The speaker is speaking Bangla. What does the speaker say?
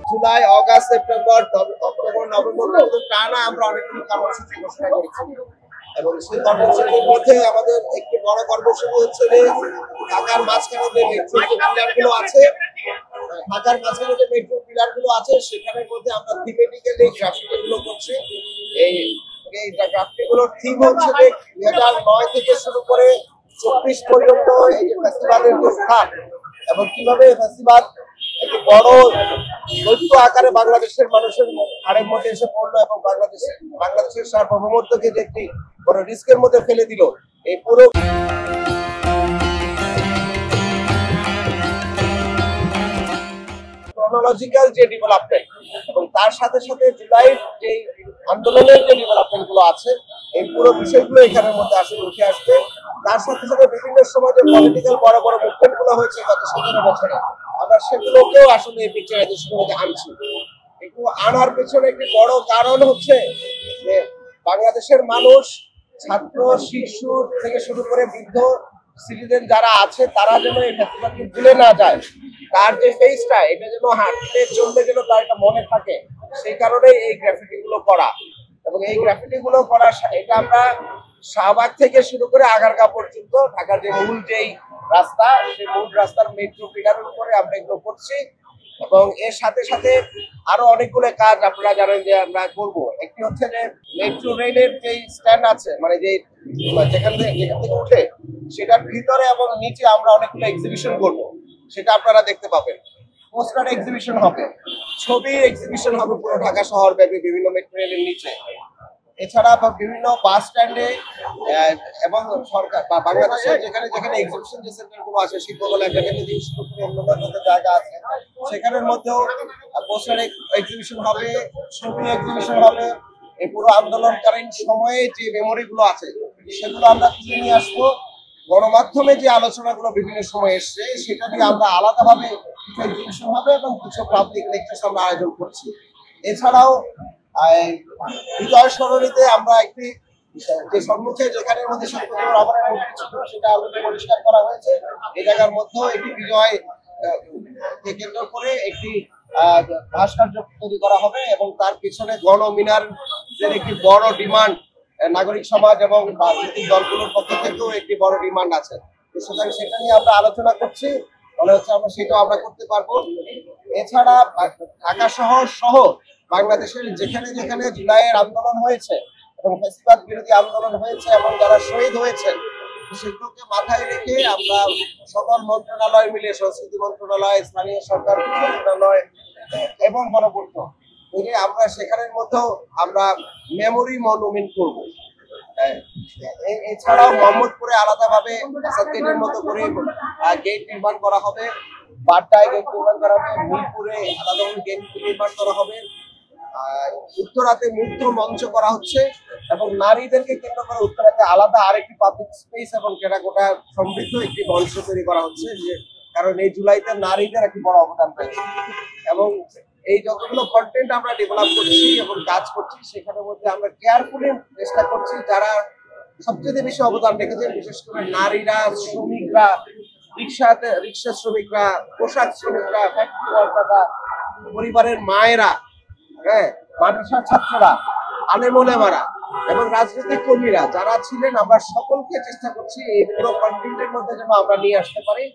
July, August, September, October, November টানা আমরা অনেকগুলো কর্মসূচি ঘোষণা করেছি এবং সেই কর্মসূচির মধ্যে আমাদের একটি বড় কর্মসূচি হচ্ছে যে ঢাকার মাঝখানে যে মেট্রো পিলারগুলো আছে সেখানের মধ্যে আমরা থিমেটিক্যালি গ্রাফিটিগুলো করছি। এই গ্রাফিটিগুলোর থিম হচ্ছে যে 2009 থেকে শুরু করে 24 পর্যন্ত এই যে ফেস্টিভ্যালের যে স্থান এবং কিভাবে ফেস্টিভ্যাল একটি বড় দৈত্য আকারে বাংলাদেশের মানুষের হাড়ের মধ্যে এসে পড়লো এবং বাংলাদেশের সার্বভৌমত্বকে যে একটি বড় রিস্কের মধ্যে ফেলে দিল। এই পুরো ক্রনোলজিক্যাল যে ডেভেলপমেন্ট এবং তার সাথে সাথে জুলাইয়ের যে আন্দোলনের যে ডেভেলপমেন্ট গুলো আছে এই পুরো বিষয়গুলো এখানের মধ্যে আসলে উঠে আসবে। তার সাথে সাথে বিভিন্ন সময় যে পলিটিক্যাল বড় বড় মুভমেন্ট গুলো হয়েছে গত 17 বছরে আমরা সেগুলোকেও আসলে এই পিকচারাইজেশনের মধ্যে আনছি। এগুলো আনার পেছনে একটি বড় কারণ হচ্ছে যে বাংলাদেশের মানুষ, ছাত্র, শিশু থেকে শুরু করে বৃদ্ধ সিটিজেন যারা আছে তারা যেন এই ফেস্টিভ্যালকে ভুলে না যায়, তার যে ফেসটা এটা যেন হাঁটতে চলতে যেন তার একটা মনে থাকে, সেই কারণে এই গ্রাফিটি গুলো করা। এবং এই গ্রাফিটি গুলো করা এটা আমরা শাহবাগ থেকে শুরু করে আগারগাঁও পর্যন্ত ঢাকার যে মূল যেই রাস্তা সেই মূল রাস্তার মেট্রো পিলারের উপরে আমরা এগুলো করছি এবং এর সাথে সাথে আরো অনেকগুলো কাজ আপনারা জানেন যে আমরা করব। একটি হচ্ছে যে মেট্রো রেলের যে স্ট্যান্ড আছে মানে যে যেখান থেকে উঠে সেটার ভিতরে এবং নিচে আমরা অনেকগুলো এক্সিবিশন করব, সেটা আপনারা দেখতে পাবেন। পোস্টার এক্সিবিশন হবে, ছবির এক্সিবিশন হবে পুরো ঢাকা শহর ব্যাপী বিভিন্ন মেট্রো রেলের নিচে। এছাড়া বিভিন্ন বাস স্ট্যান্ডে এবং সরকার বা বাংলাদেশের যেখানে যেখানে এক্সিবিশন যে সেন্টার গুলো আছে, শিল্পকলা একাডেমি অন্যান্য জায়গা আছে সেখানের মধ্যেও পোস্টার এক্সিবিশন হবে, ছবি এক্সিবিশন হবে। এই পুরো আন্দোলনকালীন সময়ে যে মেমোরি গুলো আছে সেগুলো আমরা তুলে নিয়ে আসবো। গণমাধ্যমে যে আলোচনাগুলো বিভিন্ন সময় এসছে সেটা দিয়ে আমরা আলাদাভাবে কিছু এক্সিবিশন হবে এবং কিছু পাবলিক লেকচার আমরা আয়োজন করছি। এছাড়াও বিজয় সরণিতে আমরা একটি যে সম্মুখে যেখানের মধ্যে সেটা অলরেডি পরিষ্কার করা হয়েছে। এই জায়গার মধ্যেও একটি বিজয় কে কেন্দ্র করে একটি ভাস্কর্য তৈরি করা হবে এবং তার পিছনে গণমিনার যে একটি বড় ডিমান্ড নাগরিক সমাজ এবং রাজনৈতিক দলগুলোর পক্ষ থেকেও একটি বড় ডিমান্ড আছে। সুতরাং সেটা নিয়ে আমরা আলোচনা করছি, মনে হচ্ছে আমরা সেটাও আমরা করতে পারবো। এছাড়া ঢাকা শহর সহ বাংলাদেশের যেখানে যেখানে জুলাইয়ের আন্দোলন হয়েছে এবং ফ্যাসিবাদ বিরোধী আন্দোলন হয়েছে এবং যারা শহীদ হয়েছেন সেগুলোকে মাথায় রেখে আমরা সকল মন্ত্রণালয় মিলে, সংস্কৃতি মন্ত্রণালয়, স্থানীয় সরকার মন্ত্রণালয় এবং গণপূর্ত মিলে আমরা সেখানের মধ্যেও আমরা মেমোরি মনুমেন্ট করবো। এছাড়াও মোহাম্মদপুরে আলাদাভাবে গেটের মতো করে গেট নির্মাণ করা হবে, বাড্ডায় গেট নির্মাণ করা হবে, মিরপুরে আলাদাভাবে গেট নির্মাণ করা হবে, উত্তরাতে মুক্ত মঞ্চ করা হচ্ছে এবং নারীদেরকে কেন্দ্র করে উত্তরাতে আলাদা আরেকটি পাবলিক স্পেস এবং টেরাকোটা সমৃদ্ধ একটি মঞ্চ তৈরি করা হচ্ছে। যে কারণ এই জুলাইতে নারীদের একটি বড় অবদান রয়েছে এবং এই যতগুলো কন্টেন্ট আমরা ডেভেলপ করছি এবং কাজ করছি সেখানের মধ্যে আমরা কেয়ারফুলি চেষ্টা করছি যারা সবচেয়ে বেশি অবদান রেখেছেন, বিশেষ করে নারীরা, শ্রমিকরা, রিক্সা শ্রমিকরা, পোশাক শ্রমিকরা, ফ্যাক্টরি ওয়ার্কাররা, পরিবারের মায়েরা, মাদ্রাসার ছাত্ররা, আলেমোলেমারা এবং রাজনৈতিক কর্মীরা যারা ছিলেন, আমরা সকলকে চেষ্টা করছি এই পুরো কন্টেন্টের মধ্যে যেন আমরা নিয়ে আসতে পারি।